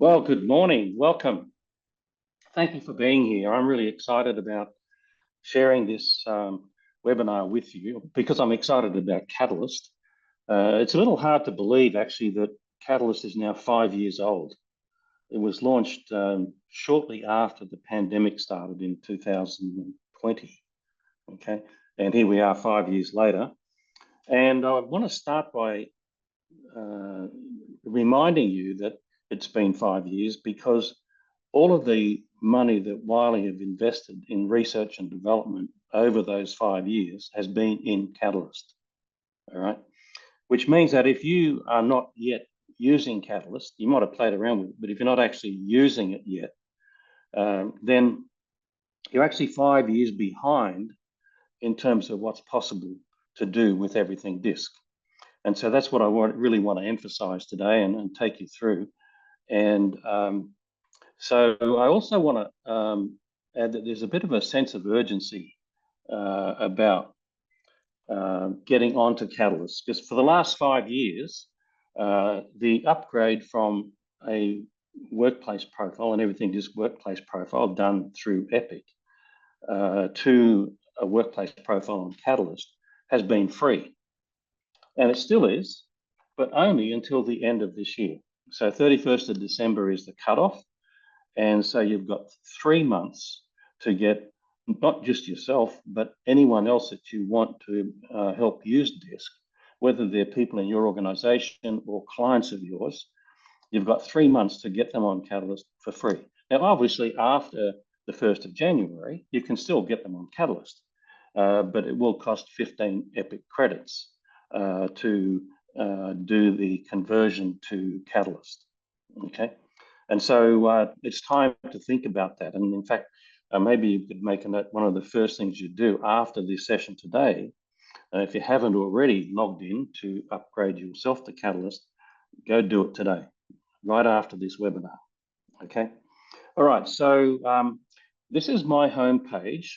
Well, good morning. Welcome. Thank you for being here. I'm really excited about sharing this webinar with you because I'm excited about Catalyst. It's a little hard to believe actually that Catalyst is now 5 years old. It was launched shortly after the pandemic started in 2020. Okay, and here we are 5 years later. And I want to start by reminding you that it's been 5 years because all of the money that Wiley have invested in research and development over those 5 years has been in Catalyst, all right? Which means that if you are not yet using Catalyst, you might have played around with it, but if you're not actually using it yet, then you're actually 5 years behind in terms of what's possible to do with everything DiSC. And so that's what I really want to emphasize today and take you through. And so I also want to add that there's a bit of a sense of urgency about getting onto Catalyst, because for the last 5 years, the upgrade from a workplace profile and everything DiSC workplace profile done through Epic to a workplace profile on Catalyst has been free. And it still is, but only until the end of this year. So 31st of December is the cutoff. And so you've got 3 months to get not just yourself, but anyone else that you want to help use DiSC, whether they're people in your organization or clients of yours. You've got 3 months to get them on Catalyst for free. Now, obviously, after the 1st of January, you can still get them on Catalyst, but it will cost 15 Epic credits to do the conversion to Catalyst, okay? And so it's time to think about that. And in fact, maybe you could make a note, one of the first things you do after this session today, if you haven't already logged in to upgrade yourself to Catalyst, go do it today, right after this webinar, okay? All right, so this is my homepage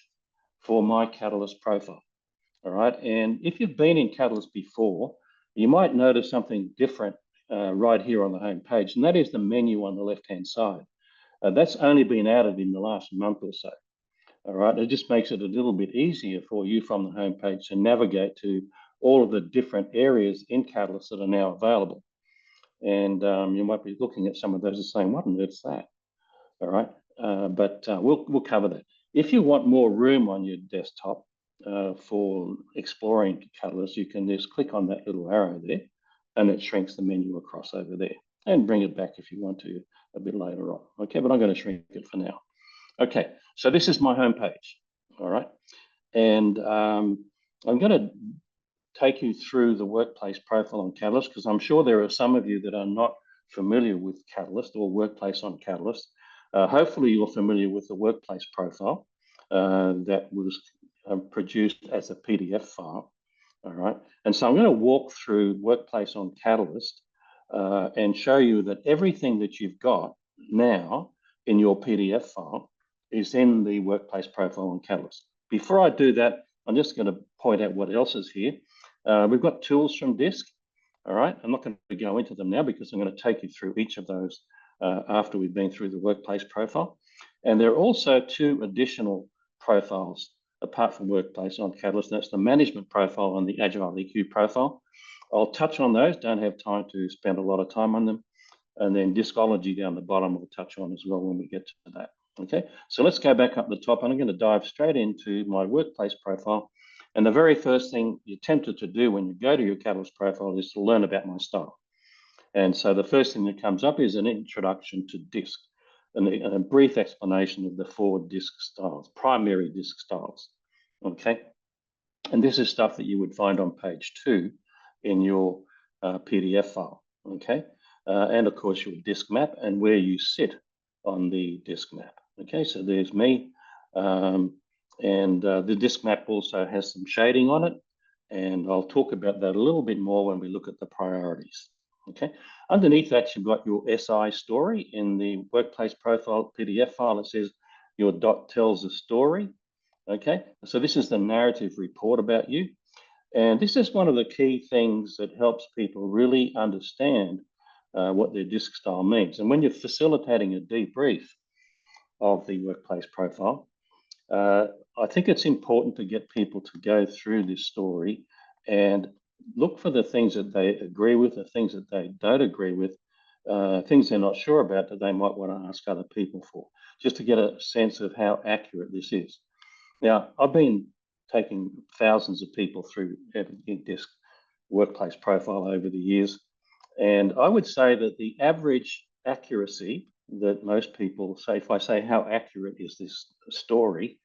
for my Catalyst profile. All right, and if you've been in Catalyst before, you might notice something different right here on the home page, and that is the menu on the left-hand side. That's only been added in the last month or so. All right, it just makes it a little bit easier for you from the home page to navigate to all of the different areas in Catalyst that are now available. And you might be looking at some of those and saying, what on earth's that? All right, but we'll cover that. If you want more room on your desktop, for exploring Catalyst, you can just click on that little arrow there and it shrinks the menu across over there, and bring it back if you want to a bit later on. Okay, but I'm going to shrink it for now. Okay, so this is my home page, all right? And I'm going to take you through the workplace profile on Catalyst, because I'm sure there are some of you that are not familiar with Catalyst or workplace on Catalyst. Hopefully you're familiar with the workplace profile that was produced as a PDF file, all right? And so I'm going to walk through Workplace on Catalyst and show you that everything that you've got now in your PDF file is in the Workplace profile on Catalyst. Before I do that, I'm just going to point out what else is here. We've got tools from DiSC, all right? I'm not going to go into them now because I'm going to take you through each of those after we've been through the Workplace profile. And there are also 2 additional profiles apart from Workplace on Catalyst. That's the Management profile and the Agile EQ profile. I'll touch on those, don't have time to spend a lot of time on them. And then Discology down the bottom we'll touch on as well when we get to that. Okay, so let's go back up the top, and I'm going to dive straight into my Workplace profile. And the very first thing you're tempted to do when you go to your Catalyst profile is to learn about my style. And so the first thing that comes up is an introduction to DiSC and a brief explanation of the 4 DiSC styles, primary DiSC styles, okay? And this is stuff that you would find on page 2 in your PDF file, okay? And of course your DiSC map and where you sit on the DiSC map, okay? So there's me, and the DiSC map also has some shading on it, and I'll talk about that a little bit more when we look at the priorities. Okay, underneath that, you've got your SI story in the Workplace profile PDF file. It says your dot tells a story. Okay, so this is the narrative report about you. And this is one of the key things that helps people really understand what their DiSC style means. And when you're facilitating a debrief of the workplace profile, I think it's important to get people to go through this story and look for the things that they agree with, the things that they don't agree with, things they're not sure about that they might want to ask other people for, just to get a sense of how accurate this is. Now, I've been taking thousands of people through DiSC workplace profile over the years, and I would say that the average accuracy that most people say, if I say how accurate is this story,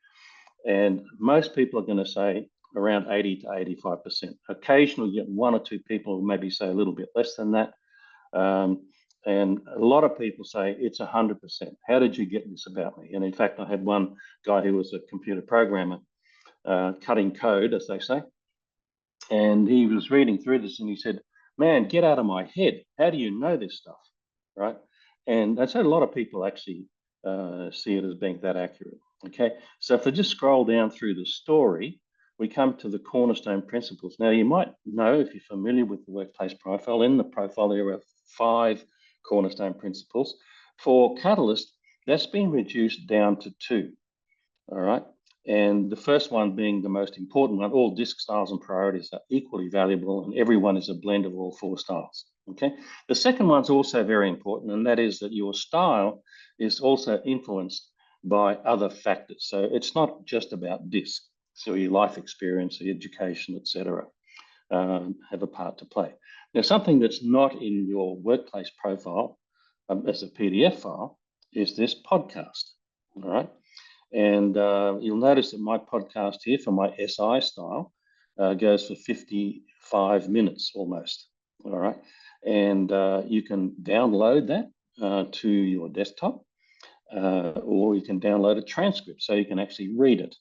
and most people are going to say around 80 to 85%. Occasionally you get one or two people who maybe say a little bit less than that. And a lot of people say it's 100%. How did you get this about me? And in fact, I had one guy who was a computer programmer, cutting code, as they say. And he was reading through this and he said, man, get out of my head. How do you know this stuff? Right? And that's how a lot of people actually see it as being that accurate. Okay, so if I just scroll down through the story, we come to the cornerstone principles. Now, you might know, if you're familiar with the workplace profile, in the profile there are 5 cornerstone principles. For Catalyst, that's been reduced down to 2. All right. And the first one being the most important one, all DiSC styles and priorities are equally valuable, and everyone is a blend of all 4 styles. Okay. The second one's also very important, and that is that your style is also influenced by other factors. So it's not just about DiSC. So your life experience, the education, etc., have a part to play. Now, something that's not in your workplace profile as a PDF file is this podcast. All right. And you'll notice that my podcast here for my SI style goes for 55 minutes almost. All right. And you can download that to your desktop, or you can download a transcript so you can actually read it.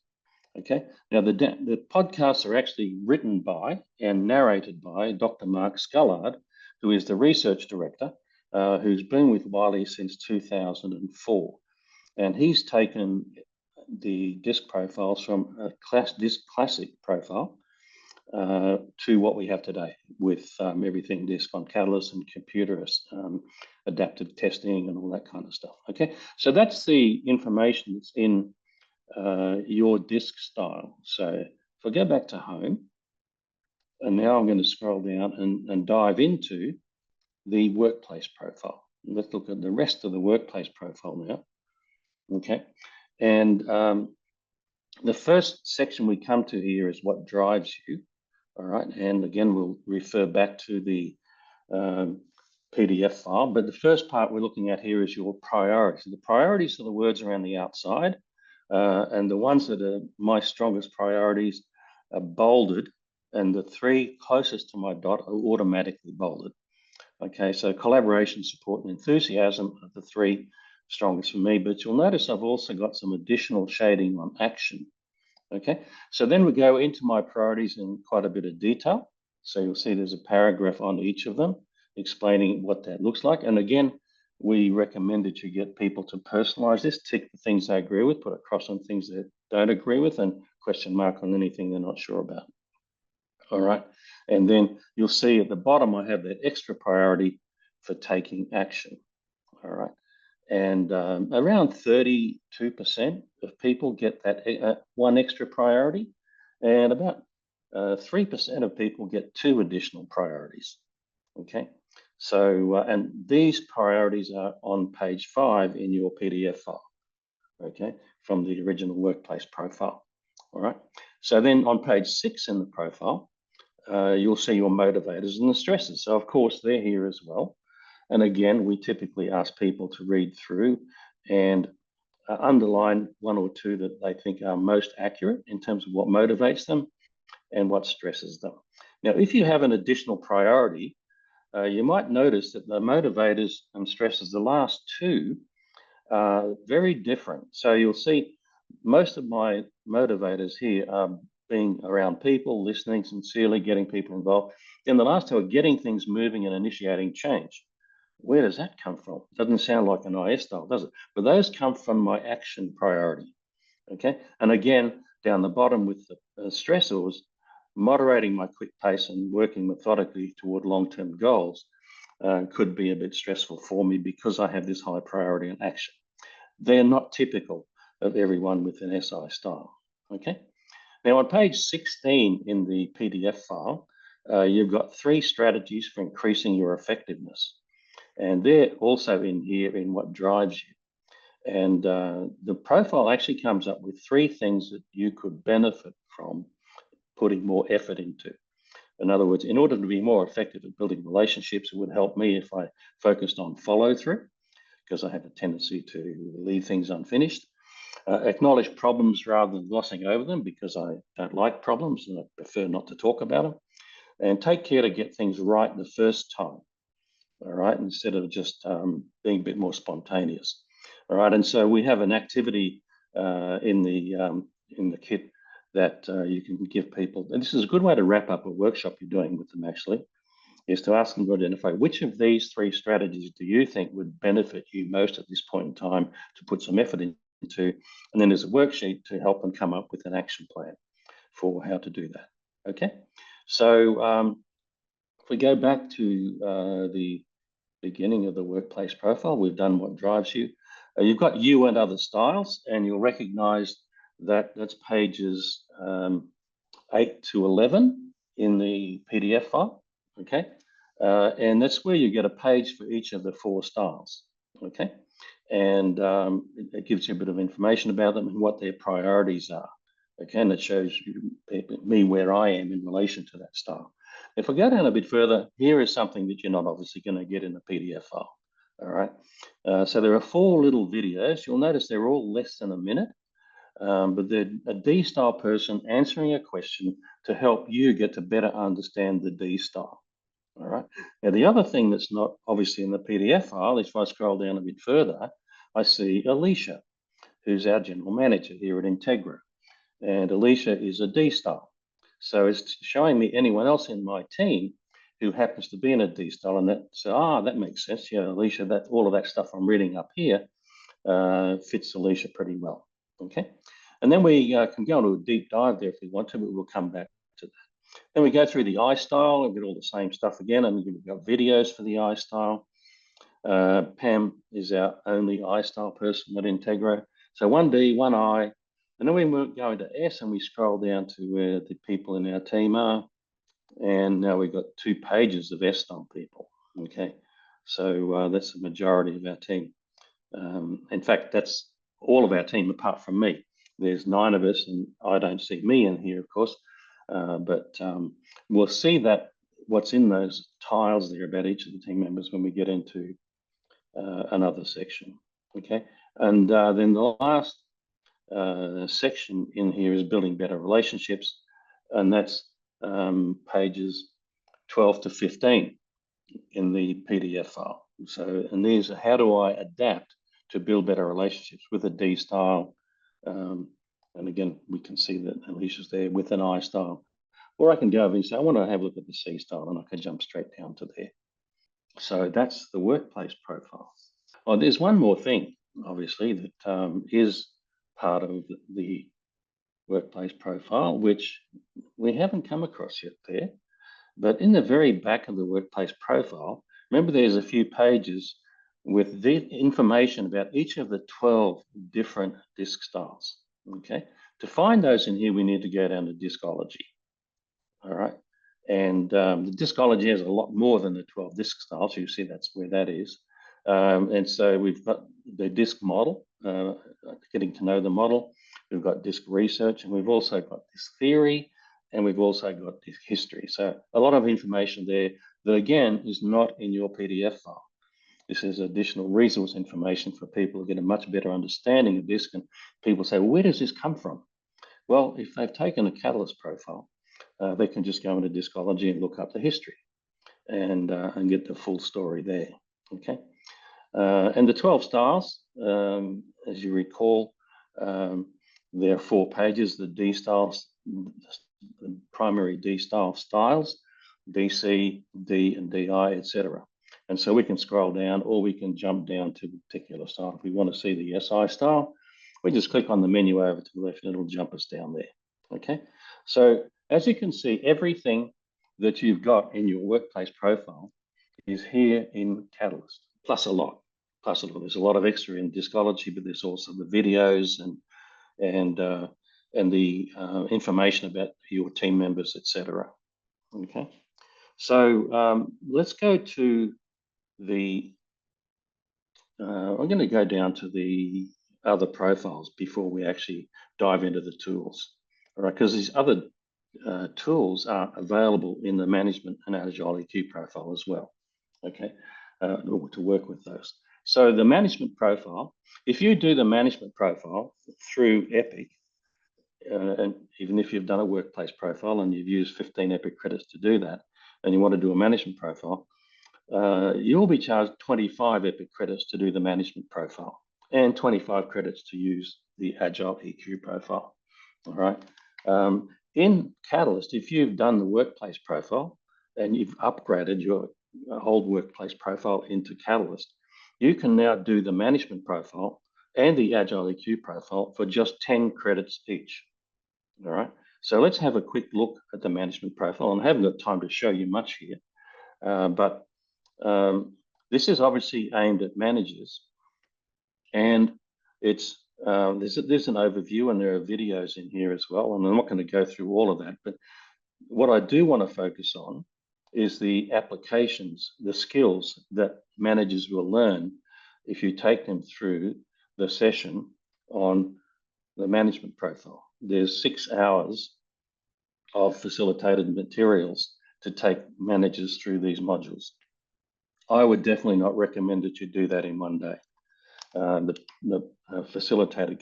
Okay. Now, the podcasts are actually written by and narrated by Dr. Mark Scullard, who is the research director, who's been with Wiley since 2004. And he's taken the DiSC profiles from a DiSC classic profile to what we have today with everything DiSC on Catalyst and computer adaptive testing and all that kind of stuff. Okay, so that's the information that's in your DiSC style. So if I go back to home, and now I'm going to scroll down and dive into the workplace profile. Let's look at the rest of the workplace profile now. Okay, and the first section we come to here is what drives you. All right, and again, we'll refer back to the PDF file, but the first part we're looking at here is your priorities. The priorities are the words around the outside, and the ones that are my strongest priorities are bolded, and the 3 closest to my dot are automatically bolded. Okay, so collaboration, support, and enthusiasm are the 3 strongest for me, but you'll notice I've also got some additional shading on action. Okay, so then we go into my priorities in quite a bit of detail. So you'll see there's a paragraph on each of them explaining what that looks like. And again, we recommend that you get people to personalize this, tick the things they agree with, put a cross on things they don't agree with, and question mark on anything they're not sure about. All right, and then you'll see at the bottom I have that extra priority for taking action. All right, and around 32% of people get that 1 extra priority, and about 3% of people get 2 additional priorities. Okay, so and these priorities are on page 5 in your PDF file. Okay, from the original workplace profile. All right, so then on page 6 in the profile, you'll see your motivators and the stresses. So of course they're here as well. And again, we typically ask people to read through and underline 1 or 2 that they think are most accurate in terms of what motivates them and what stresses them. Now, if you have an additional priority, you might notice that the motivators and stresses, the last 2, are very different. So you'll see most of my motivators here are being around people, listening sincerely, getting people involved. Then the last 2 are getting things moving and initiating change. Where does that come from? Doesn't sound like an IS style, does it? But those come from my action priority. Okay, and again, down the bottom with the stressors, moderating my quick pace and working methodically toward long-term goals. could be a bit stressful for me because I have this high priority and action. They're not typical of everyone with an SI style. Okay. Now on page 16 in the PDF file, you've got 3 strategies for increasing your effectiveness. And they're also in here in what drives you. And the profile actually comes up with 3 things that you could benefit from putting more effort into. In other words, in order to be more effective at building relationships, it would help me if I focused on follow through, because I have a tendency to leave things unfinished. Acknowledge problems rather than glossing over them, because I don't like problems and I prefer not to talk about them. And take care to get things right the first time, all right, instead of just being a bit more spontaneous. All right, and so we have an activity in the kit that you can give people, and this is a good way to wrap up a workshop you're doing with them actually, is to ask them to identify which of these 3 strategies do you think would benefit you most at this point in time to put some effort into, and then there's a worksheet to help them come up with an action plan for how to do that. Okay, so if we go back to the beginning of the workplace profile, we've done what drives you. You've got you and other styles, and you'll recognize that that's pages 8 to 11 in the PDF file, okay? And that's where you get a page for each of the 4 styles, okay? And it gives you a bit of information about them and what their priorities are, okay? And it shows me where I am in relation to that style. If we go down a bit further, here is something that you're not obviously going to get in the PDF file, all right? So there are 4 little videos. You'll notice they're all less than a minute, but they're a D style person answering a question to help you get to better understand the D style, all right? Now, the other thing that's not obviously in the PDF file is if I scroll down a bit further, I see Alicia, who's our general manager here at Integra. And Alicia is a D style. So it's showing me anyone else in my team who happens to be in a D style, and that makes sense. Yeah, Alicia, that all of that stuff I'm reading up here fits Alicia pretty well. Okay, and then we can go into a deep dive there if we want to, but we'll come back to that. Then we go through the I style and get all the same stuff again, and we've got videos for the I style. Pam is our only I style person at Integra. So 1D, 1I. And then we go into S and we scroll down to where the people in our team are. And now we've got 2 pages of S-style people, okay? So that's the majority of our team. In fact, that's all of our team apart from me. There's 9 of us, and I don't see me in here, of course. But we'll see that what's in those tiles there about each of the team members when we get into another section, okay? And then the last section in here is building better relationships, and that's pages 12 to 15 in the PDF file. So, and these are how do I adapt to build better relationships with a D style, and again we can see that Alicia's there with an I style, or I can go over and say I want to have a look at the C style, and I can jump straight down to there. So that's the workplace profile. Oh, there's one more thing, obviously, that is part of the workplace profile, which we haven't come across yet there. But in the very back of the workplace profile, remember there's a few pages with the information about each of the 12 different DiSC styles, okay? To find those in here, we need to go down to Discology, all right? And the Discology has a lot more than the 12 DiSC styles. You see that's where that is. And so we've got the DiSC model, getting to know the model. We've got DiSC research, and we've also got DiSC theory, and we've also got DiSC history. So a lot of information there that, again, is not in your PDF file. This is additional resource information for people to get a much better understanding of DiSC. And people say, well, where does this come from? Well, if they've taken a Catalyst profile, they can just go into Discology and look up the history and get the full story there, okay? And the 12 styles, as you recall, there are 4 pages, the D styles, the primary D style styles, DiSC, D and DI, etc. And so we can scroll down, or we can jump down to a particular style. If we want to see the SI style, we just click on the menu over to the left and it'll jump us down there, okay? So as you can see, everything that you've got in your workplace profile is here in Catalyst, plus a lot. There's a lot of extra in discology, but there's also the videos and the information about your team members, etc. Okay, so let's go to the. I'm going to go down to the other profiles before we actually dive into the tools. All right, because these other tools are available in the management and Agile EQ profile as well. Okay, to work with those. So the management profile, if you do the management profile through Epic, and even if you've done a workplace profile and you've used 15 Epic credits to do that, and you want to do a management profile, you'll be charged 25 Epic credits to do the management profile and 25 credits to use the Agile EQ profile. All right. In Catalyst, if you've done the workplace profile and you've upgraded your whole workplace profile into Catalyst, you can now do the management profile and the Agile EQ profile for just 10 credits each. All right. So let's have a quick look at the management profile. And I haven't got time to show you much here, but this is obviously aimed at managers, and it's there's an overview and there are videos in here as well, and I'm not going to go through all of that, but what I do want to focus on is the applications, the skills that managers will learn if you take them through the session on the management profile. There's 6 hours of facilitated materials to take managers through these modules. I would definitely not recommend that you do that in one day. The facilitator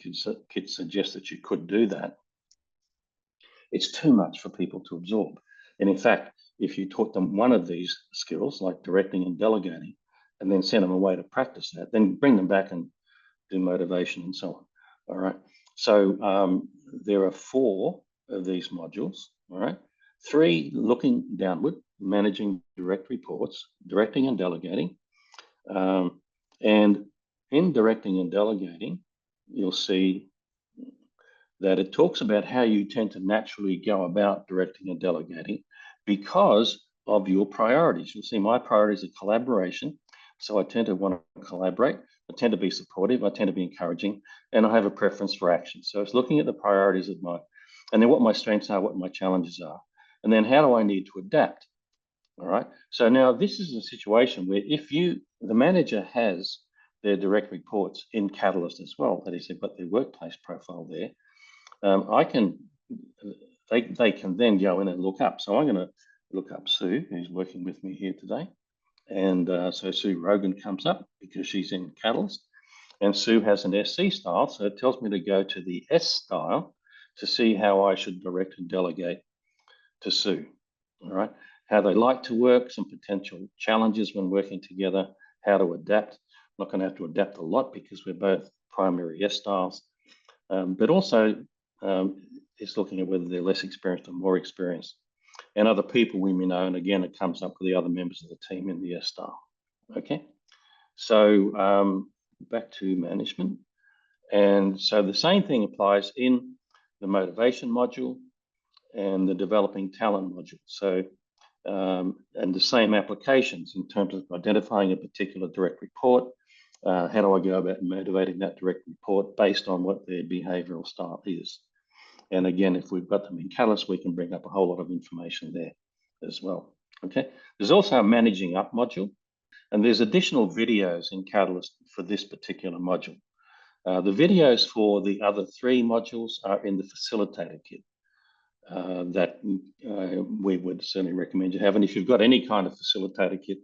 kit suggests that you could do that. It's too much for people to absorb. And in fact, if you taught them one of these skills, like directing and delegating, and then send them away to practice that, then bring them back and do motivation and so on. All right. So there are 4 of these modules. All right. 3 looking downward, managing direct reports, directing and delegating. And in directing and delegating, you'll see that it talks about how you tend to naturally go about directing and delegating because of your priorities. You'll see my priorities are collaboration. So I tend to want to collaborate. I tend to be supportive. I tend to be encouraging, and I have a preference for action. So it's looking at the priorities of and then what my strengths are, what my challenges are, and then how do I need to adapt? All right. So now this is a situation where if the manager has their direct reports in Catalyst as well, that is, they've got their workplace profile there, they can then go in and look up. So I'm going to look up Sue, who's working with me here today. And so Sue Rogan comes up because she's in Catalyst. And Sue has an SC style, so it tells me to go to the S style to see how I should direct and delegate to Sue. All right. How they like to work, some potential challenges when working together, how to adapt. I'm not going to have to adapt a lot because we're both primary S styles, but also it's looking at whether they're less experienced or more experienced, and other people we may know. And again, it comes up with the other members of the team in the S style. Okay, so back to management. And so the same thing applies in the motivation module and the developing talent module. So, and the same applications in terms of identifying a particular direct report. How do I go about motivating that direct report based on what their behavioral style is? And again, if we've got them in Catalyst, we can bring up a whole lot of information there as well. Okay. There's also a managing up module, and there's additional videos in Catalyst for this particular module. The videos for the other 3 modules are in the facilitator kit that we would certainly recommend you have. And if you've got any kind of facilitator kit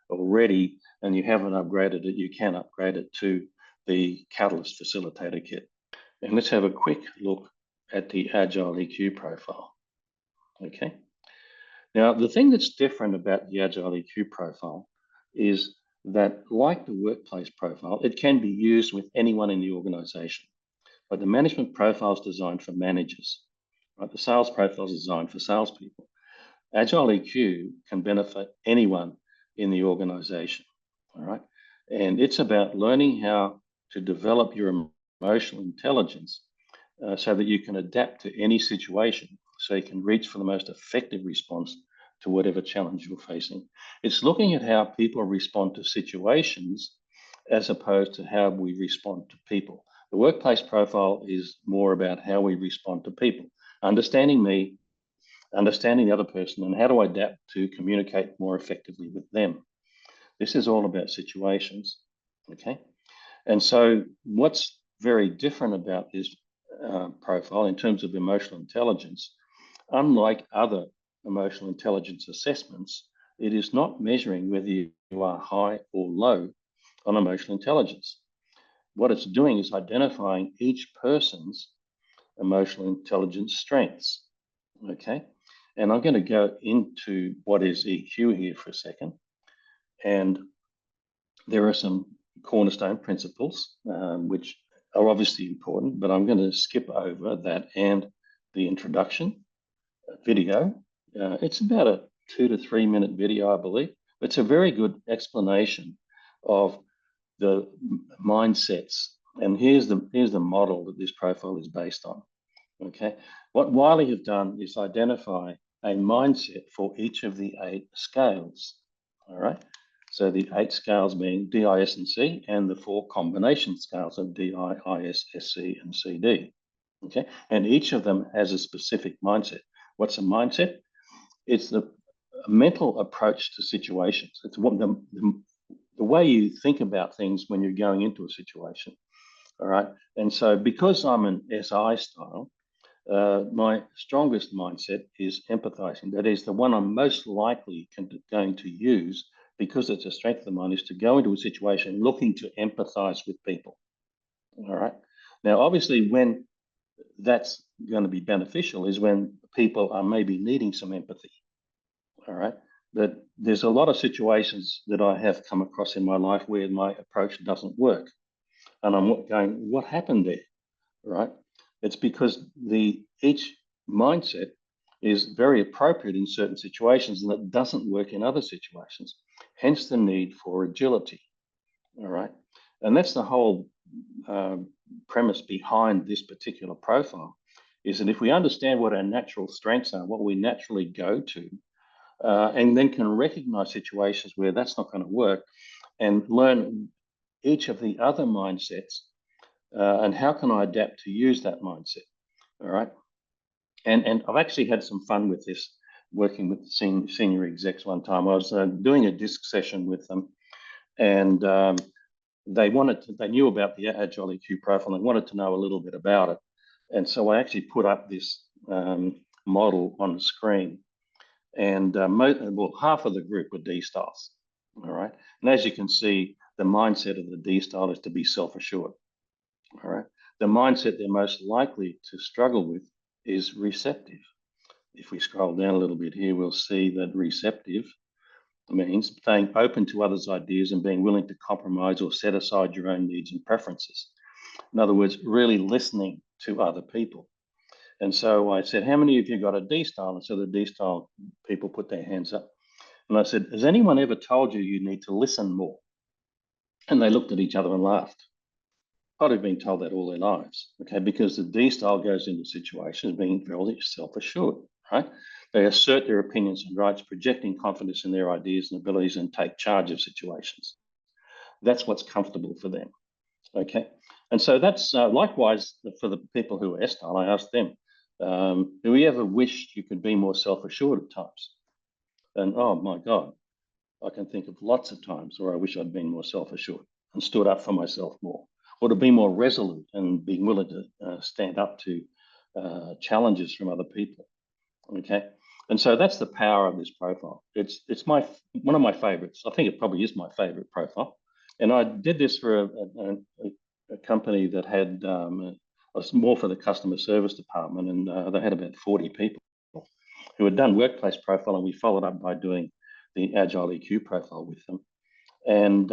already and you haven't upgraded it, you can upgrade it to the Catalyst facilitator kit. And let's have a quick look at the Agile EQ profile. Okay. Now, the thing that's different about the Agile EQ profile is that, like the workplace profile, it can be used with anyone in the organization. But the management profile is designed for managers. Right? The sales profile is designed for salespeople. Agile EQ can benefit anyone in the organization. All right. And it's about learning how to develop your emotional intelligence so that you can adapt to any situation, so you can reach for the most effective response to whatever challenge you're facing. It's looking at how people respond to situations as opposed to how we respond to people. The workplace profile is more about how we respond to people, understanding me, understanding the other person, and how to adapt to communicate more effectively with them. This is all about situations, okay? And so what's very different about this profile in terms of emotional intelligence, unlike other emotional intelligence assessments, it is not measuring whether you are high or low on emotional intelligence. What it's doing is identifying each person's emotional intelligence strengths, okay? And I'm going to go into what is EQ here for a second. And there are some cornerstone principles, which are obviously important, but I'm going to skip over that and the introduction video. It's about a 2 to 3 minute video, I believe. It's a very good explanation of the mindsets. And here's the model that this profile is based on. Okay, what Wiley have done is identify a mindset for each of the 8 scales. All right, so the 8 scales being D, I, S, and C, and the 4 combination scales of D, I, S, SC, and CD. Okay, and each of them has a specific mindset. What's a mindset? It's the mental approach to situations. It's what the way you think about things when you're going into a situation. All right, and so because I'm an SI style, my strongest mindset is empathizing. That is the one I'm most likely going to use, because it's a strength of mine, is to go into a situation looking to empathize with people. All right. Now, obviously, when that's going to be beneficial is when people are maybe needing some empathy. All right. But there's a lot of situations that I have come across in my life where my approach doesn't work. And I'm going, what happened there? Right. It's because each mindset is very appropriate in certain situations and it doesn't work in other situations. Hence the need for agility. All right. And that's the whole premise behind this particular profile, is that if we understand what our natural strengths are, what we naturally go to, and then can recognize situations where that's not going to work and learn each of the other mindsets, and how can I adapt to use that mindset? All right. And I've actually had some fun with this, working with senior execs one time. I was doing a DiSC session with them, and they knew about the Agile EQ profile and they wanted to know a little bit about it. And so I actually put up this model on the screen, and half of the group were D styles. All right. And as you can see, the mindset of the D style is to be self-assured. All right. The mindset they're most likely to struggle with is receptive. If we scroll down a little bit here, we'll see that receptive means staying open to others' ideas and being willing to compromise or set aside your own needs and preferences. In other words, really listening to other people. And so I said, how many of you got a D style? And so the D style people put their hands up. And I said, has anyone ever told you you need to listen more? And they looked at each other and laughed. I'd have been told that all their lives, okay? Because the D style goes into situations being fairly self-assured, right? They assert their opinions and rights, projecting confidence in their ideas and abilities, and take charge of situations. That's what's comfortable for them, okay? And so that's likewise for the people who are S style. I asked them, do you ever wished you could be more self-assured at times? And oh my God, I can think of lots of times where I wish I'd been more self-assured and stood up for myself more, or to be more resolute and being willing to stand up to challenges from other people. Okay, and so that's the power of this profile. It's one of my favorites. I think it probably is my favorite profile. And I did this for a company that had was more for the customer service department, and they had about 40 people who had done workplace profile, and we followed up by doing the Agile EQ profile with them. And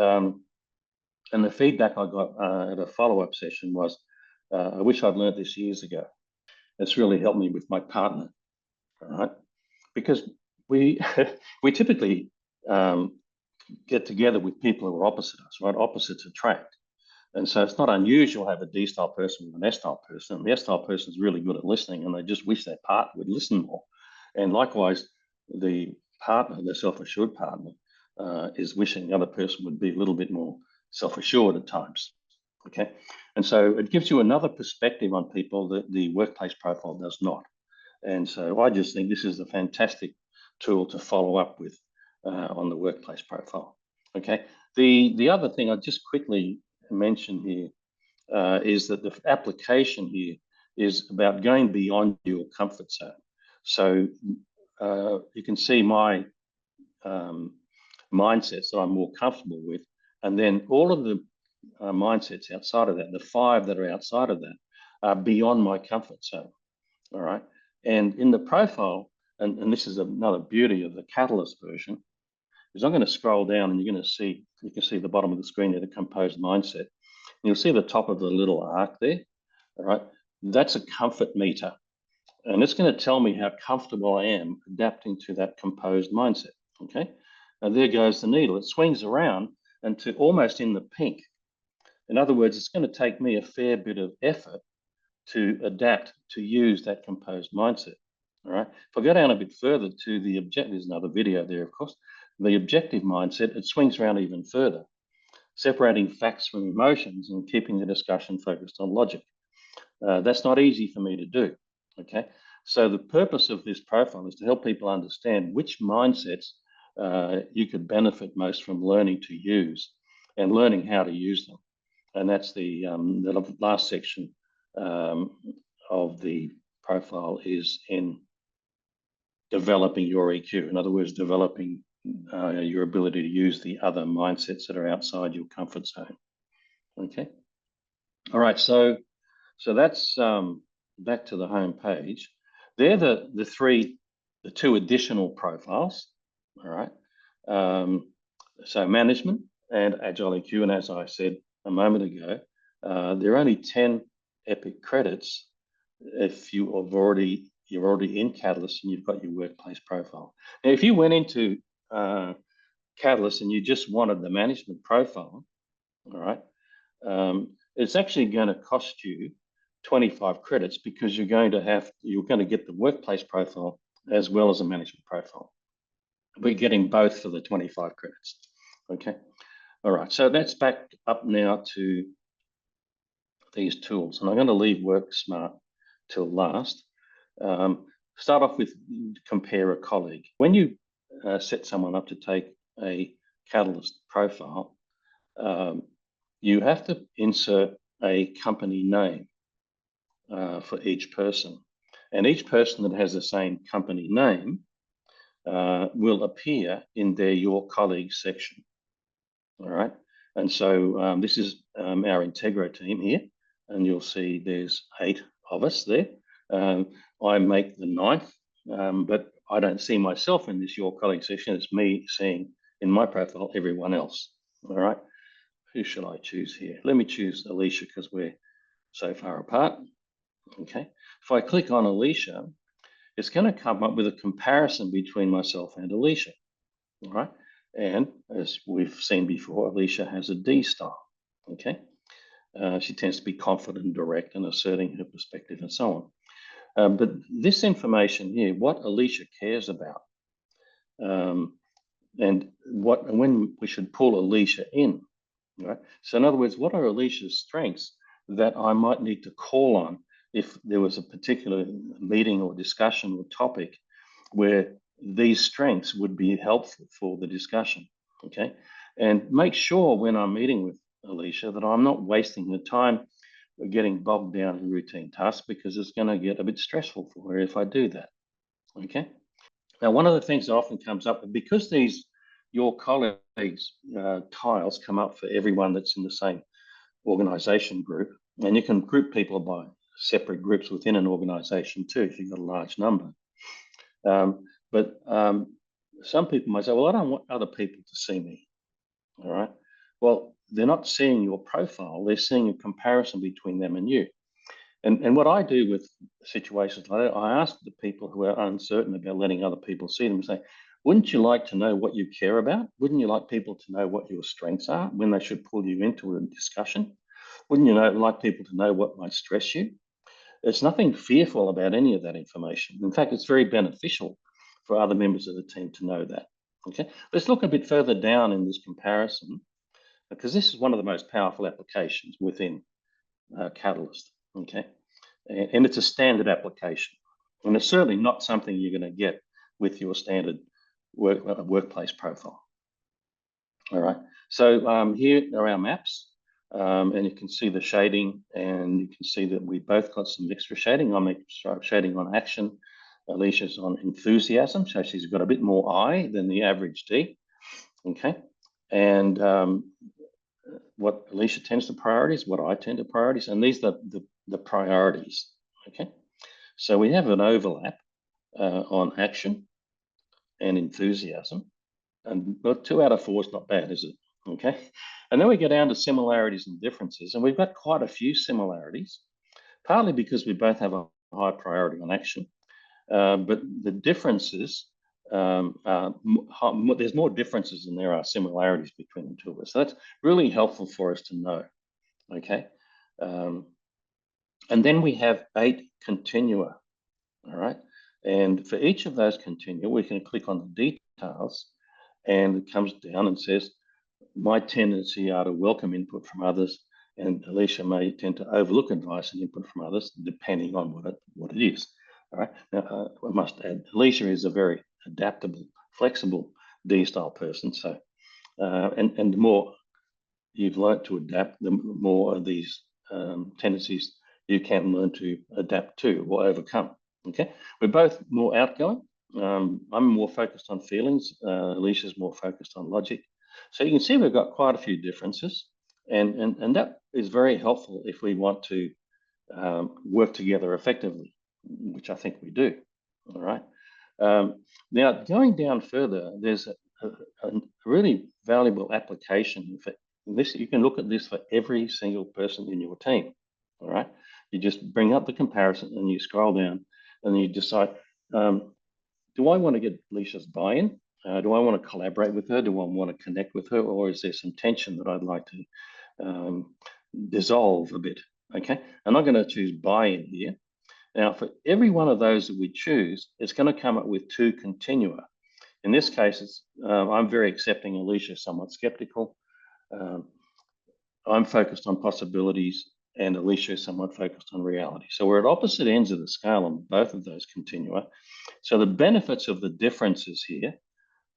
the feedback I got at a follow-up session was, I wish I'd learned this years ago. It's really helped me with my partner, all right? Because we typically get together with people who are opposite us, right? Opposites attract. And so it's not unusual to have a D-style person with an S-style person. And the S-style person is really good at listening, and they just wish their partner would listen more. And likewise, the partner, the self-assured partner, is wishing the other person would be a little bit more self-assured at times. Okay, and so it gives you another perspective on people that the workplace profile does not. And so I just think this is a fantastic tool to follow up with on the workplace profile. Okay, the other thing I'll just quickly mention here is that the application here is about going beyond your comfort zone. So you can see my mindsets that I'm more comfortable with, and then all of the mindsets outside of that, the 5 that are outside of that, are beyond my comfort zone. All right. And in the profile, and this is another beauty of the Catalyst version, is I'm going to scroll down and you're going to see, you can see the bottom of the screen there, the composed mindset. And you'll see the top of the little arc there. All right. That's a comfort meter. And it's going to tell me how comfortable I am adapting to that composed mindset. Okay. And there goes the needle. It swings around and to almost in the pink. In other words, it's going to take me a fair bit of effort to adapt to use that composed mindset. All right. If I go down a bit further to the objective, there's another video there, of course. The objective mindset, it swings around even further, separating facts from emotions and keeping the discussion focused on logic. That's not easy for me to do. Okay. So the purpose of this profile is to help people understand which mindsets you could benefit most from learning to use and learning how to use them. And that's the last section of the profile is in developing your EQ. In other words, developing your ability to use the other mindsets that are outside your comfort zone. Okay. All right. So that's back to the home page. They're the 2 additional profiles. All right. So management and Agile EQ, and as I said a moment ago, there are only 10 epic credits if you're already in Catalyst and you've got your workplace profile. Now, if you went into Catalyst and you just wanted the management profile, all right, it's actually going to cost you 25 credits because you're going to get the workplace profile as well as a management profile. We're getting both for the 25 credits. Okay. All right. So that's back up now to these tools, and I'm going to leave Work Smart till last. Start off with compare a colleague. When you set someone up to take a Catalyst profile, you have to insert a company name for each person. And each person that has the same company name will appear in their Your Colleagues section. All right. And so this is our Integro team here. And you'll see there's 8 of us there. I make the 9th, but I don't see myself in this Your Colleagues section. It's me seeing in my profile everyone else. All right. Who shall I choose here? Let me choose Alicia because we're so far apart. Okay. If I click on Alicia, it's going to come up with a comparison between myself and Alicia. All right. And as we've seen before, Alicia has a D style. Okay. She tends to be confident and direct and asserting her perspective and so on. But this information here, what Alicia cares about, and when we should pull Alicia in. Right? So in other words, what are Alicia's strengths that I might need to call on if there was a particular meeting or discussion or topic where these strengths would be helpful for the discussion. Okay. And make sure when I'm meeting with Alicia that I'm not wasting the time getting bogged down in routine tasks because it's going to get a bit stressful for her if I do that. Okay. Now, one of the things that often comes up, because these Your Colleagues tiles come up for everyone that's in the same organization group, and you can group people by separate groups within an organization too if you've got a large number. But some people might say, well, I don't want other people to see me. All right. Well, they're not seeing your profile. They're seeing a comparison between them and you. And what I do with situations like that, I ask the people who are uncertain about letting other people see them, say, wouldn't you like to know what you care about? Wouldn't you like people to know what your strengths are when they should pull you into a discussion? Wouldn't you like people to know what might stress you? There's nothing fearful about any of that information. In fact, it's very beneficial for other members of the team to know that. Okay, let's look a bit further down in this comparison, because this is one of the most powerful applications within Catalyst. Okay, and it's a standard application, and it's certainly not something you're going to get with your standard workplace profile. All right, so here are our maps, and you can see the shading, and you can see that we both got some extra shading. I'm extra shading on action. Alicia's on enthusiasm, so she's got a bit more I than the average D. Okay, and what Alicia tends to priorities, what I tend to priorities, and these are the priorities. Okay, so we have an overlap on action and enthusiasm, and well, 2 out of 4 is not bad, is it? Okay, and then we go down to similarities and differences, and we've got quite a few similarities, partly because we both have a high priority on action, but the differences, there's more differences than there are similarities between the two of us. So that's really helpful for us to know. Okay, and then we have 8 continua. All right, and for each of those continua, we can click on the details, and it comes down and says, my tendency are to welcome input from others, and Alicia may tend to overlook advice and input from others, depending on what it is. All right. Now, I must add, Alicia is a very adaptable, flexible D-style person. So, and the more you've learned to adapt, the more of these tendencies you can learn to adapt to or overcome. Okay. We're both more outgoing. I'm more focused on feelings. Alicia's more focused on logic. So you can see we've got quite a few differences, and that is very helpful if we want to work together effectively, which I think we do. All right. Now, going down further, there's a really valuable application for this. You can look at this for every single person in your team. All right. You just bring up the comparison and you scroll down and you decide, do I want to get Alicia's buy-in? Do I want to collaborate with her? Do I want to connect with her? Or is there some tension that I'd like to dissolve a bit? Okay, and I'm going to choose buy-in here. Now, for every one of those that we choose, it's going to come up with 2 continua. In this case, I'm very accepting. Alicia somewhat skeptical. I'm focused on possibilities, and Alicia is somewhat focused on reality. So we're at opposite ends of the scale on both of those continua. So the benefits of the differences here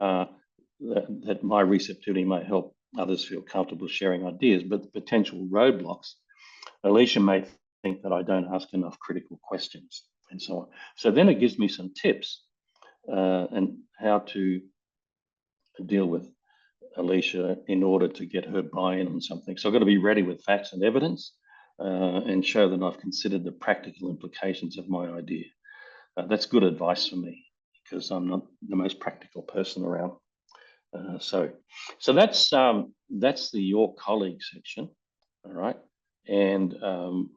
that my receptivity may help others feel comfortable sharing ideas, but the potential roadblocks, Alicia may think that I don't ask enough critical questions and so on. So then it gives me some tips and how to deal with Alicia in order to get her buy-in on something. So I've got to be ready with facts and evidence and show that I've considered the practical implications of my idea. That's good advice for me because I'm not the most practical person around. So that's the your colleague section, all right. And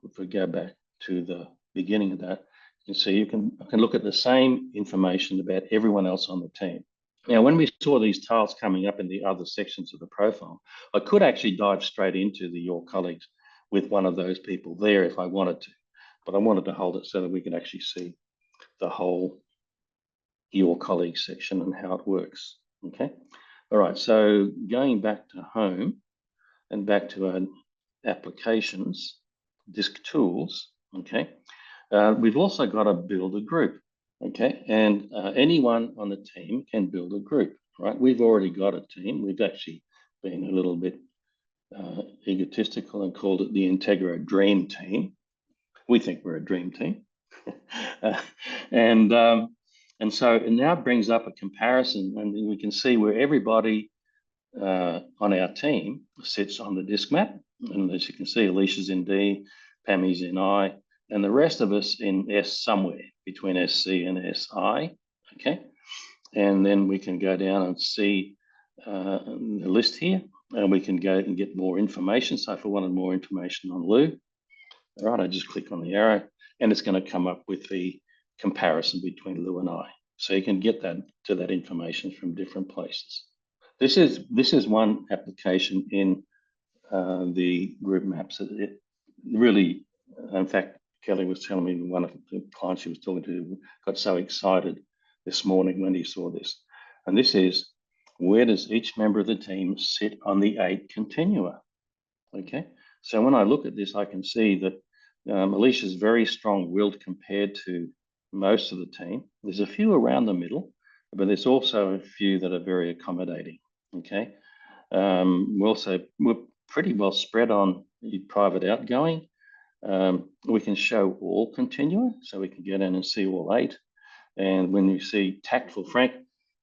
if we go back to the beginning of that, you can see I can look at the same information about everyone else on the team. Now, when we saw these tiles coming up in the other sections of the profile, I could actually dive straight into the your colleagues with one of those people there if I wanted to, but I wanted to hold it so that we could actually see the whole your colleagues section and how it works. Okay. All right. So going back to home and back to our applications, DiSC tools. Okay. We've also got to build a group. Okay. And anyone on the team can build a group, right? We've already got a team. We've actually been a little bit egotistical and called it the Integra Dream Team. We think we're a dream team. And so it now brings up a comparison, and we can see where everybody on our team sits on the DiSC map. And as you can see, Alicia's in D, Pammy's in I, and the rest of us in S somewhere between SC and SI. Okay. And then we can go down and see the list here, and we can go and get more information. So if I wanted more information on Lou, all right, I just click on the arrow and it's going to come up with the comparison between Lou and I. So you can get that information from different places. This is one application in the group maps. It really, in fact, Kelly was telling me one of the clients she was talking to got so excited this morning when he saw this. And this is, where does each member of the team sit on the 8 continua? Okay, so when I look at this, I can see that Alicia's very strong-willed compared to most of the team. There's a few around the middle, but there's also a few that are very accommodating. Okay, we're pretty well spread on private outgoing. We can show all continua, so we can get in and see all 8. And when you see tactful, Frank,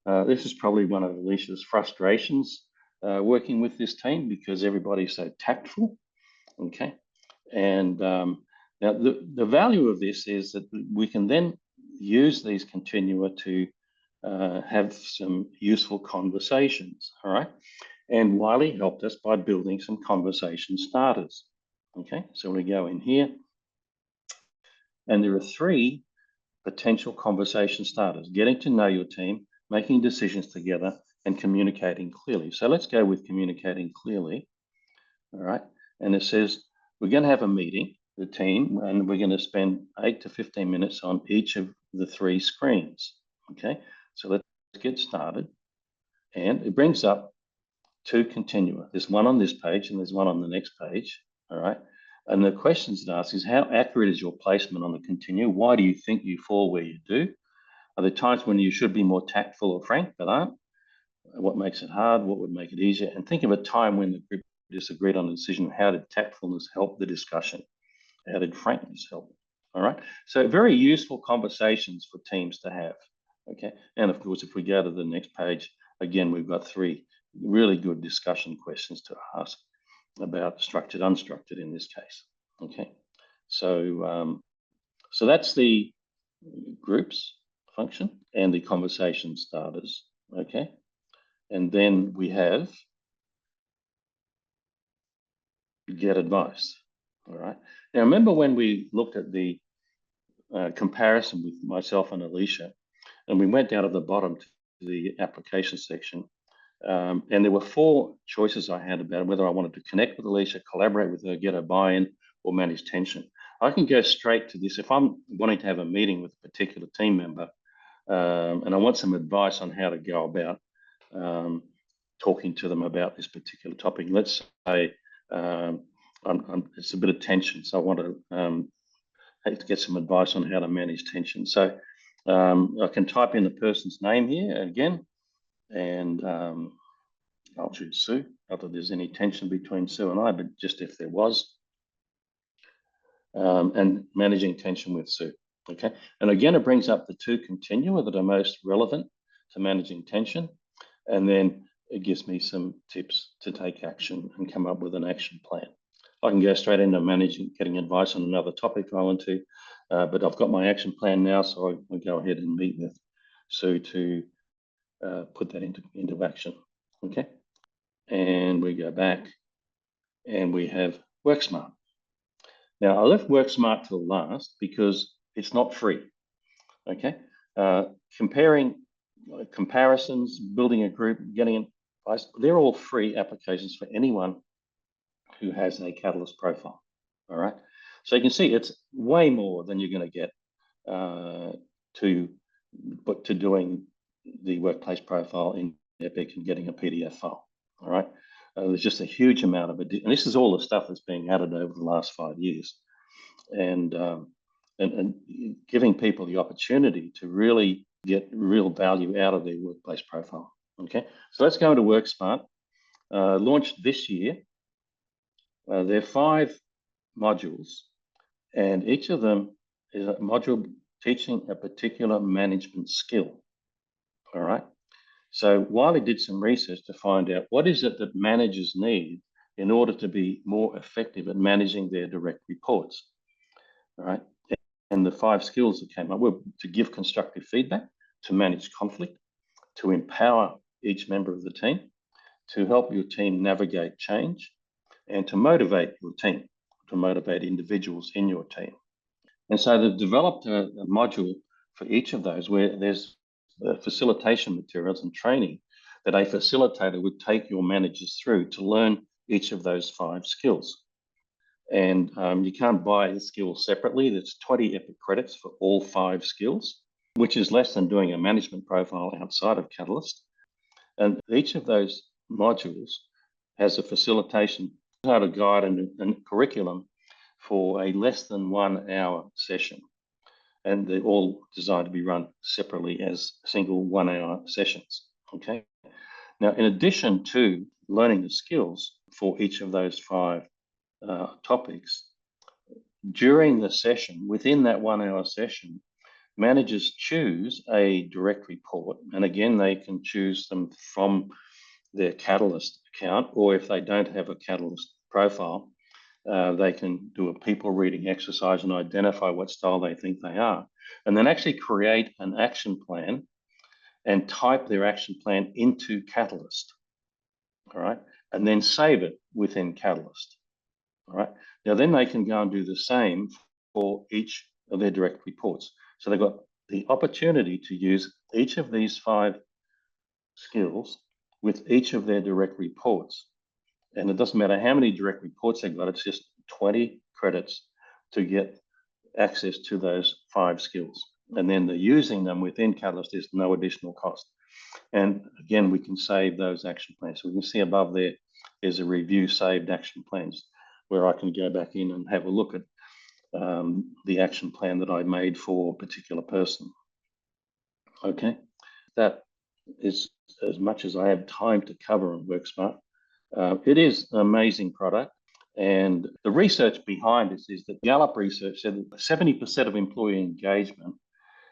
this is probably one of Alicia's frustrations working with this team, because everybody's so tactful. Okay, and now the value of this is that we can then use these continua to have some useful conversations. All right, and Wiley helped us by building some conversation starters. Okay, so we go in here, and there are 3 potential conversation starters: getting to know your team, making decisions together, and communicating clearly. So let's go with communicating clearly. All right, and it says we're going to have a meeting, the team, and we're going to spend 8 to 15 minutes on each of the 3 screens. Okay, so let's get started. And it brings up 2 continua. There's one on this page and there's one on the next page. All right, and the questions it asks is, how accurate is your placement on the continua? Why do you think you fall where you do? Are there times when you should be more tactful or frank but aren't? What makes it hard? What would make it easier? And think of a time when the group disagreed on a decision. How did tactfulness help the discussion? How did frankness help? All right, so very useful conversations for teams to have. Okay, and of course, if we go to the next page, again, we've got 3 really good discussion questions to ask about structured, unstructured in this case. Okay, so so that's the groups function and the conversation starters. Okay, and then we have get advice. All right, now remember when we looked at the comparison with myself and Alicia, and we went down at the bottom to the application section, and there were 4 choices I had about whether I wanted to connect with Alicia, collaborate with her, get her buy-in, or manage tension. I can go straight to this. If I'm wanting to have a meeting with a particular team member, and I want some advice on how to go about talking to them about this particular topic. Let's say it's a bit of tension, so I want to get some advice on how to manage tension. So I can type in the person's name here again, and I'll choose Sue. Not that there's any tension between Sue and I, but just if there was. And managing tension with Sue. Okay, and again, it brings up the 2 continua that are most relevant to managing tension, and then it gives me some tips to take action and come up with an action plan. I can go straight into managing, getting advice on another topic if I want to, but I've got my action plan now, so I go ahead and meet with Sue to put that into action. Okay, and we go back and we have Work Smart. Now, I left Work Smart till last because it's not free. Okay, comparisons, building a group, getting advice, they're all free applications for anyone who has a Catalyst profile. All right, so you can see it's way more than you're going to get to doing the workplace profile in Epic and getting a PDF file. All right, there's just a huge amount of it, and this is all the stuff that's being added over the last 5 years, and giving people the opportunity to really get real value out of their workplace profile. Okay, so let's go into WorkSmart. Launched this year. There are 5 modules, and each of them is a module teaching a particular management skill. All right. So Wiley did some research to find out what is it that managers need in order to be more effective at managing their direct reports. All right. And the 5 skills that came up were to give constructive feedback, to manage conflict, to empower each member of the team, to help your team navigate change, and to motivate your team, to motivate individuals in your team. And so they've developed a module for each of those where there's facilitation materials and training that a facilitator would take your managers through to learn each of those 5 skills. And you can't buy the skills separately. There's 20 Epic credits for all 5 skills. which is less than doing a management profile outside of Catalyst. And each of those modules has a facilitation, how to guide and curriculum for a less than 1 hour session. And they're all designed to be run separately as single 1 hour sessions. Okay. Now, in addition to learning the skills for each of those 5 topics, during the session, within that 1 hour session, managers choose a direct report. And again, they can choose them from their Catalyst account, or if they don't have a Catalyst profile, they can do a people reading exercise and identify what style they think they are, and then actually create an action plan and type their action plan into Catalyst, all right, and then save it within Catalyst, all right. Now then they can go and do the same for each of their direct reports. So they've got the opportunity to use each of these 5 skills with each of their direct reports. And it doesn't matter how many direct reports they've got, it's just 20 credits to get access to those 5 skills. And then the using them within Catalyst is no additional cost. And again, we can save those action plans. So we can see above there is a review saved action plans, where I can go back in and have a look at the action plan that I made for a particular person. Okay, that is as much as I have time to cover on WorkSmart. It is an amazing product. And the research behind this is that Gallup research said that 70% of employee engagement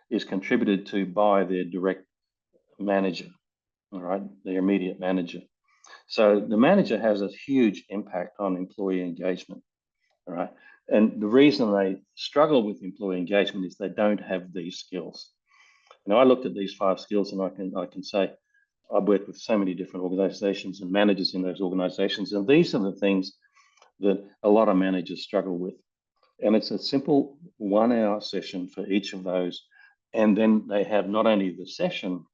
is contributed to by their direct manager, all right, their immediate manager. So the manager has a huge impact on employee engagement, all right. And the reason they struggle with employee engagement is they don't have these skills. Now, I looked at these 5 skills, and I can say I've worked with so many different organizations and managers in those organizations, and these are the things that a lot of managers struggle with. And it's a simple 1 hour session for each of those. And then they have not only the session,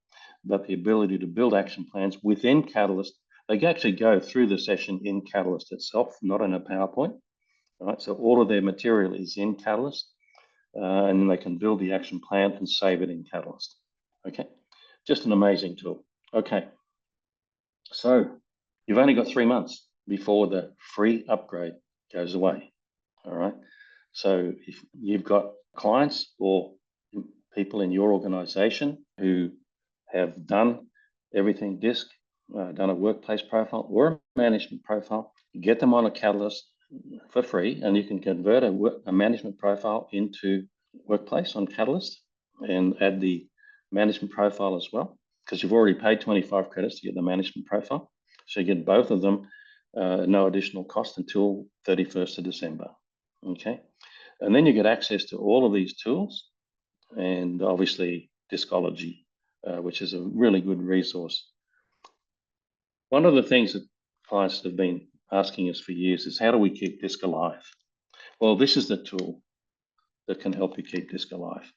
but the ability to build action plans within Catalyst. They actually go through the session in Catalyst itself, not in a PowerPoint. Right? So all of their material is in Catalyst, and then they can build the action plan and save it in Catalyst. Okay, just an amazing tool. Okay, so you've only got 3 months before the free upgrade goes away. All right. So if you've got clients or people in your organization who have done everything DiSC, done a workplace profile or a management profile, get them on a Catalyst for free, and you can convert a management profile into workplace on Catalyst and add the management profile as well, because you've already paid 25 credits to get the management profile. So you get both of them, no additional cost until 31st of December. Okay. And then you get access to all of these tools, and obviously DiSCology, which is a really good resource. One of the things that clients have been asking us for years is, how do we keep DiSC alive? Well, this is the tool that can help you keep DiSC alive.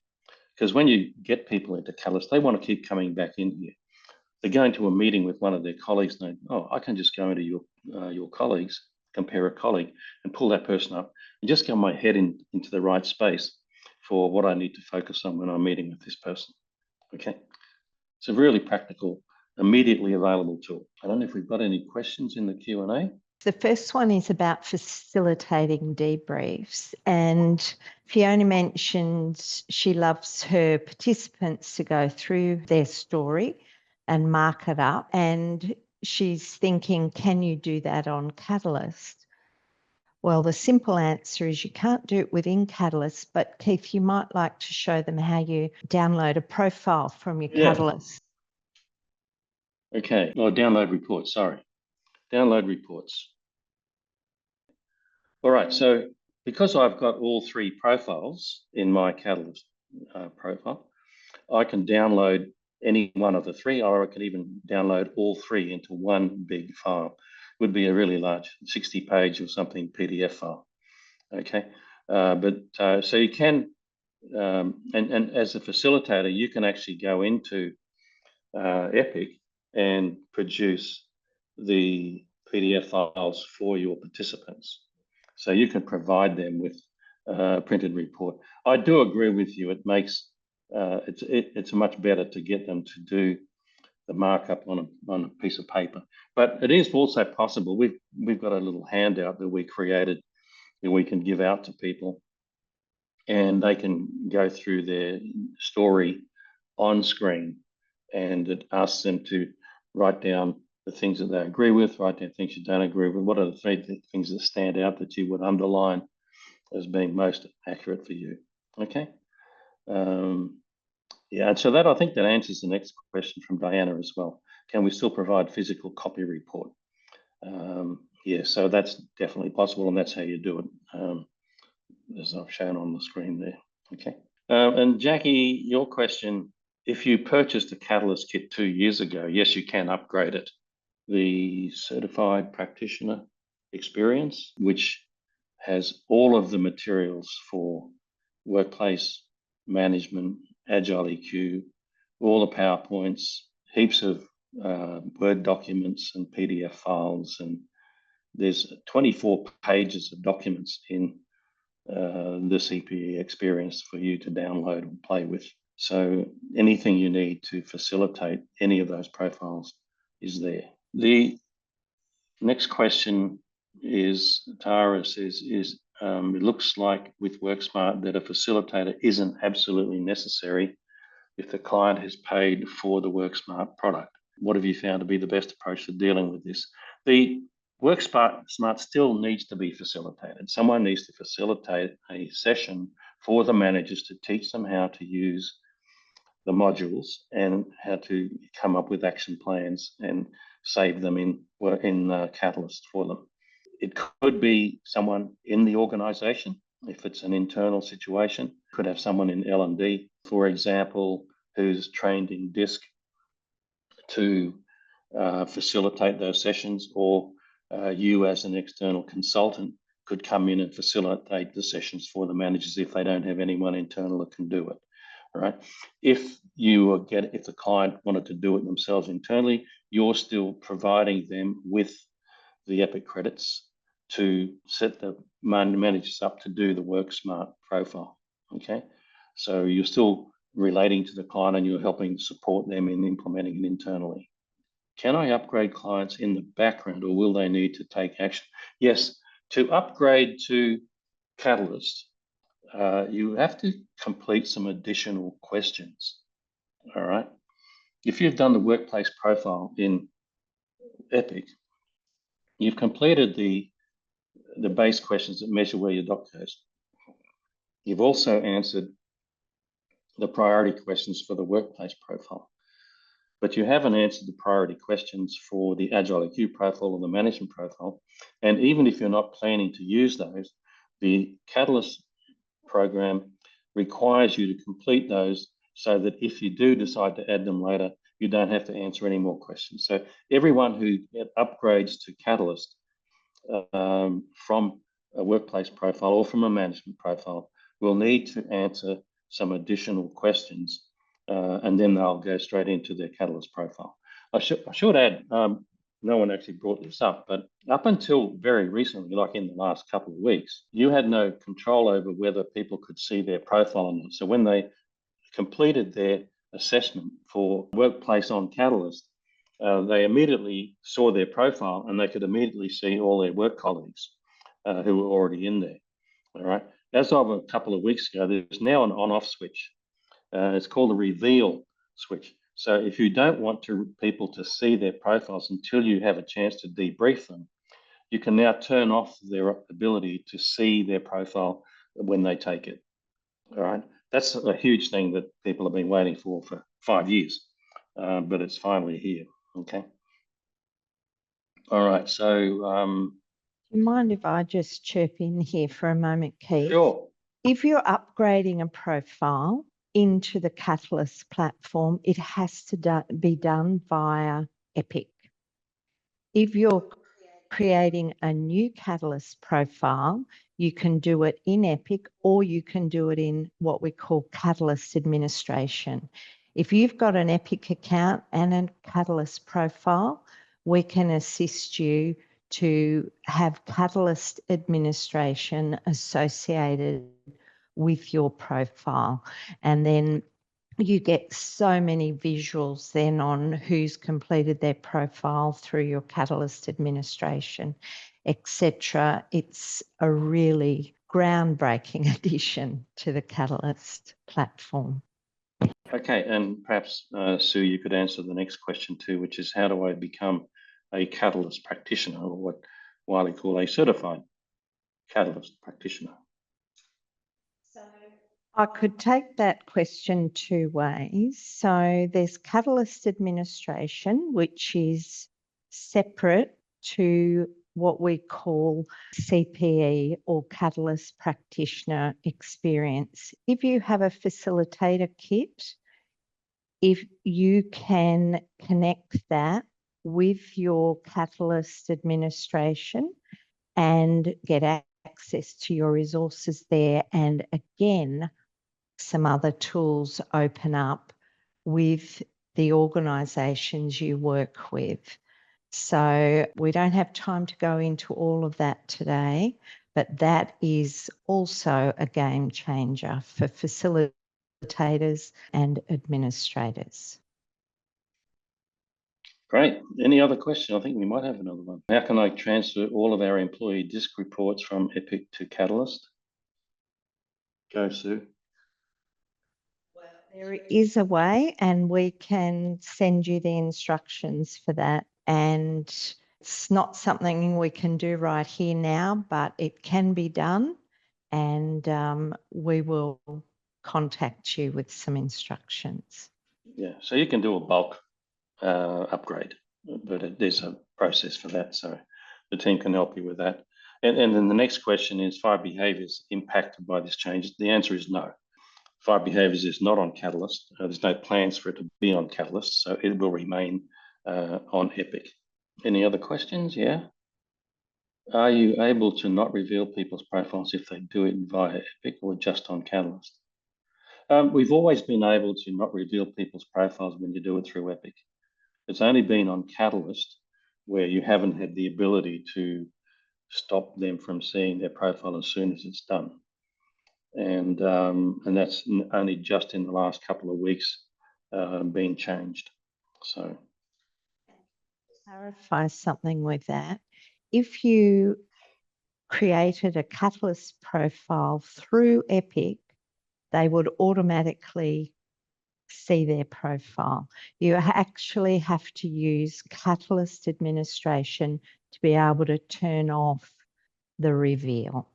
Because when you get people into Catalyst, they want to keep coming back in here. They're going to a meeting with one of their colleagues and they, I can just go into your colleagues, compare a colleague and pull that person up and just get my head into the right space for what I need to focus on when I'm meeting with this person. Okay. It's a really practical, immediately available tool. I don't know if we've got any questions in the Q&A. The first one is about facilitating debriefs, and Fiona mentions she loves her participants to go through their story and mark it up, and she's thinking, can you do that on Catalyst? Well, the simple answer is you can't do it within Catalyst, but Keith, you might like to show them how you download a profile from your Catalyst. Okay, download reports, sorry. Download reports. All right, so because I've got all 3 profiles in my Catalyst profile, I can download any one of the 3, or I can even download all 3 into one big file. It would be a really large 60-page or something PDF file. Okay, so you can, and as a facilitator, you can actually go into Epic and produce the PDF files for your participants. So you can provide them with a printed report. I do agree with you. It makes it's much better to get them to do the markup on a piece of paper. But it is also possible. We've got a little handout that we created that we can give out to people, and they can go through their story on screen, and it asks them to write down the things that they agree with, write down things you don't agree with. What are the three things that stand out that you would underline as being most accurate for you? Okay. Yeah, and so that, I think that answers the next question from Diana as well. Can we still provide physical copy report? Yeah, so that's definitely possible, and that's how you do it, as I've shown on the screen there. Okay. And Jackie, your question, if you purchased a Catalyst kit 2 years ago, yes, you can upgrade it. The certified practitioner experience, which has all of the materials for workplace management, Agile EQ, all the PowerPoints, heaps of Word documents and PDF files, and there's 24 pages of documents in the CPE experience for you to download and play with. So anything you need to facilitate any of those profiles is there. The next question is, Tara says, it looks like with WorkSmart that a facilitator isn't absolutely necessary if the client has paid for the WorkSmart product. What have you found to be the best approach to dealing with this? The WorkSmart still needs to be facilitated. Someone needs to facilitate a session for the managers to teach them how to use the modules and how to come up with action plans and save them in Catalyst for them. It could be someone in the organization if it's an internal situation. Could have someone in L&D, for example, who's trained in DiSC to facilitate those sessions, or you as an external consultant could come in and facilitate the sessions for the managers if they don't have anyone internal that can do it. All right. If the client wanted to do it themselves internally, you're still providing them with the Epic credits to set the managers up to do the WorkSmart profile. Okay. So you're still relating to the client and you're helping support them in implementing it internally. Can I upgrade clients in the background, or will they need to take action? Yes, to upgrade to Catalyst, you have to complete some additional questions. All right. If you've done the workplace profile in Epic, you've completed the base questions that measure where your dot goes. You've also answered the priority questions for the workplace profile, but you haven't answered the priority questions for the Agile EQ profile or the management profile. And even if you're not planning to use those, the Catalyst program requires you to complete those so that if you do decide to add them later, you don't have to answer any more questions. So everyone who upgrades to Catalyst from a workplace profile or from a management profile will need to answer some additional questions, and then they'll go straight into their Catalyst profile. I should add, no one actually brought this up, but up until very recently, like in the last couple of weeks, you had no control over whether people could see their profile or not. So when they completed their assessment for Workplace on Catalyst, they immediately saw their profile and they could immediately see all their work colleagues who were already in there. All right. As of a couple of weeks ago, there's now an on-off switch. It's called a reveal switch. So if you don't want people to see their profiles until you have a chance to debrief them, you can now turn off their ability to see their profile when they take it. All right. That's a huge thing that people have been waiting for 5 years, but it's finally here. Okay. All right. So, do you mind if I just chirp in here for a moment, Keith? Sure. If you're upgrading a profile into the Catalyst platform, it has to be done via Epic. If you're creating a new Catalyst profile, you can do it in Epic, or you can do it in what we call Catalyst administration. If you've got an Epic account and a Catalyst profile, we can assist you to have Catalyst administration associated with your profile. And then you get so many visuals then on who's completed their profile through your Catalyst administration, etc. It's a really groundbreaking addition to the Catalyst platform. Okay, and perhaps, Sue, you could answer the next question too, which is how do I become a Catalyst practitioner, or what Wiley call a certified Catalyst practitioner? So I could take that question two ways. So there's Catalyst administration, which is separate to what we call CPE or Catalyst practitioner experience. If you have a facilitator kit, if you can connect that with your Catalyst administration and get access to your resources there, and again, some other tools open up with the organisations you work with. So we don't have time to go into all of that today, but that is also a game changer for facilitators and administrators. Great. Any other question? I think we might have another one. How can I transfer all of our employee DiSC reports from Epic to Catalyst? Go, Sue. Well, there is a way, and we can send you the instructions for that. And it's not something we can do right here now, but it can be done. And we will contact you with some instructions. Yeah, so you can do a bulk upgrade, but there's a process for that. So the team can help you with that. And then the next question is 5 behaviors impacted by this change. The answer is no. 5 behaviors is not on Catalyst. There's no plans for it to be on Catalyst, so it will remain on Epic. Any other questions? Yeah. Are you able to not reveal people's profiles if they do it via Epic or just on Catalyst? We've always been able to not reveal people's profiles when you do it through Epic. It's only been on Catalyst where you haven't had the ability to stop them from seeing their profile as soon as it's done. And that's only just in the last couple of weeks been changed. So clarify something with that. If you created a Catalyst profile through Epic, they would automatically see their profile. You actually have to use Catalyst administration to be able to turn off the reveal.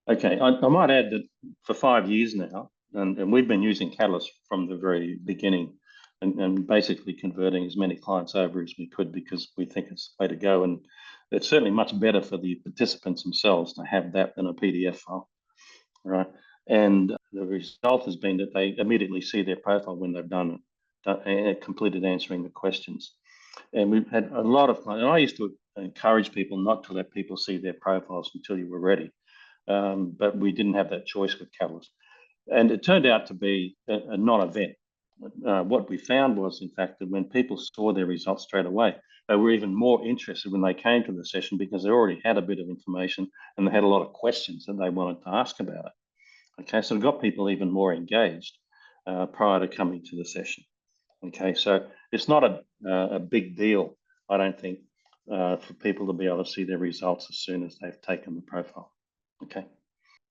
Okay, I might add that for 5 years now, and we've been using Catalyst from the very beginning, and basically converting as many clients over as we could because we think it's the way to go. And it's certainly much better for the participants themselves to have that than a PDF file, right? And the result has been that they immediately see their profile when they've done it, completed answering the questions. And we've had a lot of clients, and I used to encourage people not to let people see their profiles until you were ready. But we didn't have that choice with Catalyst. And it turned out to be a non-event. What we found was, in fact, that when people saw their results straight away, they were even more interested when they came to the session because they already had a bit of information and they had a lot of questions that they wanted to ask about it. Okay, so it got people even more engaged prior to coming to the session. Okay, so it's not a big deal, I don't think, for people to be able to see their results as soon as they've taken the profile. Okay.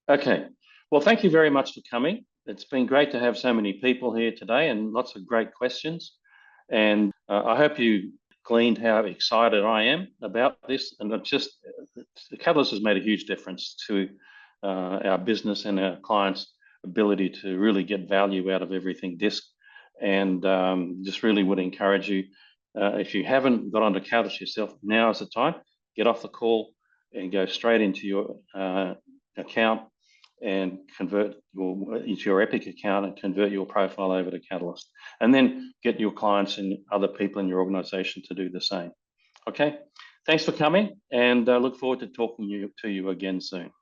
Okay. Well, thank you very much for coming. It's been great to have so many people here today and lots of great questions. And I hope you gleaned how excited I am about this. And it's just, the Catalyst has made a huge difference to our business and our clients' ability to really get value out of everything DiSC. And just really would encourage you, if you haven't got onto Catalyst yourself, now is the time. Get off the call and go straight into your account and convert into your Epic account and convert your profile over to Catalyst. And then get your clients and other people in your organization to do the same. Okay, thanks for coming, and look forward to talking to you again soon.